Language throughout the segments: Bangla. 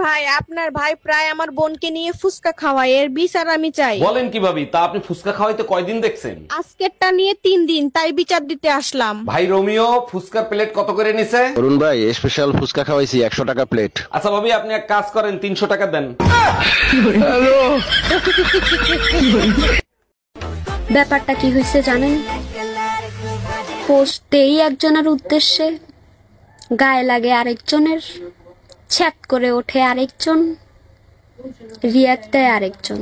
ভাই, আপনার ভাই প্রায় আমার বোনকে নিয়ে ফুচকা খাওয়ায়, এর বিচার আমি চাই। বলেন কি ভাবি? তা আপনি ফুচকা খাওয়াইতে কয়দিন দেখছেন? আজকেরটা নিয়ে 3 দিন, তাই বিচার দিতে আসলাম। ভাই রোমিও, ফুচকার প্লেট কত করে নিছে? অরুণ ভাই স্পেশাল ফুচকা খাওয়াইছি 100 টাকা প্লেট। আচ্ছা ভাবি, আপনি এক কাজ করেন, 300 টাকা দেন। ব্যাপারটা কি হয়েছে জানেন? পোস্টেই একজনের উদ্দেশ্যে, গায়ে লাগে আরেকজনের, ছ্যাত করে ওঠে আরেকজন, রিয়াক্ট দেয় আরেকজন।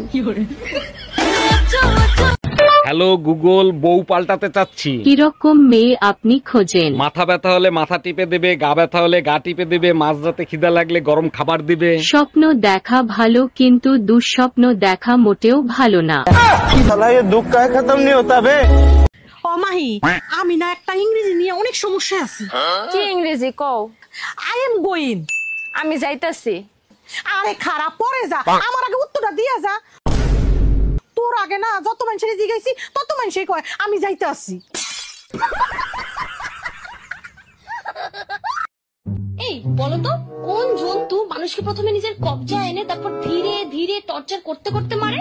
হ্যালো গুগল, বউ পাল্টাতে চাচ্ছি। কিরকম মেয়ে আপনি খোঁজেন? মাথা ব্যথা হলে মাথা টিপে দেবে, গা ব্যথা হলে গা টিপে দেবে, মাঝরাতে খিদা লাগলে গরম খাবার দিবে। স্বপ্ন দেখা ভালো, কিন্তু দুঃস্বপ্ন দেখা মোটেও ভালো না। ও মাহি, আমি না একটা ইংরেজি নিয়ে অনেক সমস্যা আছে। কি ইংরেজি কও? I am going. আমি যাইতাছি। আরে খারাপ, পরে যা, আমার আগে উত্তরটা দিয়া যা। তোর আগে না যত মানুষের জিগাইছি তত মানুষই কয় আমি যাইতে আসি। এই বলো তো, কোন জন্তু মানুষকে প্রথমে নিজের কবজায় এনে তারপর ধীরে ধীরে টর্চার করতে করতে মারে?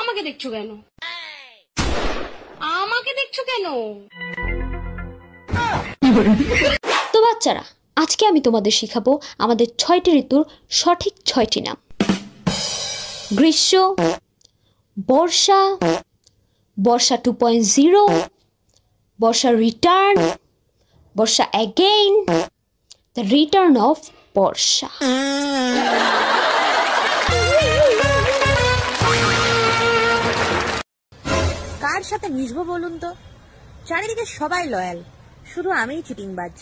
আমাকে দেখছো কেন? আমাকে দেখছো কেন? তো বাচ্চারা, আজকে আমি তোমাদের শিখাবো আমাদের 6টি ঋতুর সঠিক 6টি নাম। Grishma, Barsha, Barsha 2.0, Barsha return, Barsha again, the return of Barsha. কার সাথে মিশবো বলুন তো? চারিদিকে সবাই লয়াল, শুধু আমিই চিটিংবাজ।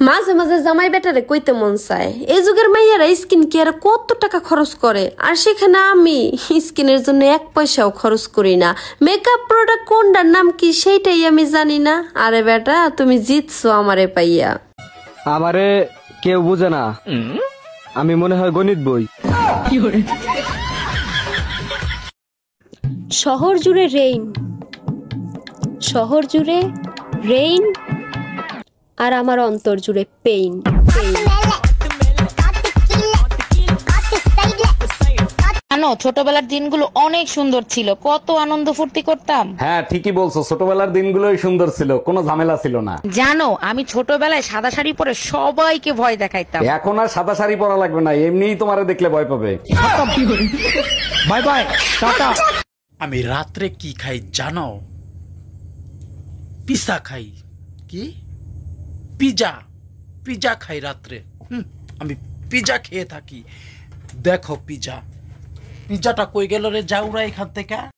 মাঝে মাঝে জামাই বেটারে কইতে মন চায়, এই যুগের মাইয়ারা স্কিন কেয়ারে কত টাকা খরচ করে, আর সেখানে আমি স্কিনের জন্য 1 পয়সাও খরচ করি না। মেকআপ প্রোডাক্ট কোনটার নাম কি সেইটাই আমি জানি না। আরে বেটা, তুমি জিতছো আমারে পাইয়া। আমারে কেউ বুঝে না, আমি মনে হয় গণিত বই। শহর জুড়ে রেইন, শহর জুড়ে রেইন, আর আমার অন্তর জুড়ে পেইন। জানো, ছোটবেলার দিনগুলো অনেক সুন্দর ছিল, কত আনন্দ ফুর্তি করতাম। হ্যাঁ ঠিকই বলছো, ছোটবেলার দিনগুলোই সুন্দর ছিল, কোনো ঝামেলা ছিল না। জানো, আমি ছোটবেলায় সাদা শাড়ি পরে সবাইকে ভয় দেখাইতাম। এখন আর সাদা শাড়ি পরা লাগবে না, এমনিই তোমারে দেখলে ভয় পাবে। Bye bye, tata. আমি রাত্রে কি খাই জানো? পিজা খাই। কি? পিজা। পিজা খাই রাত্রে। আমি পিজা খেয়ে থাকি। দেখো পিজা, পিজাটা কই গেল রে? যাও এখান থেকে।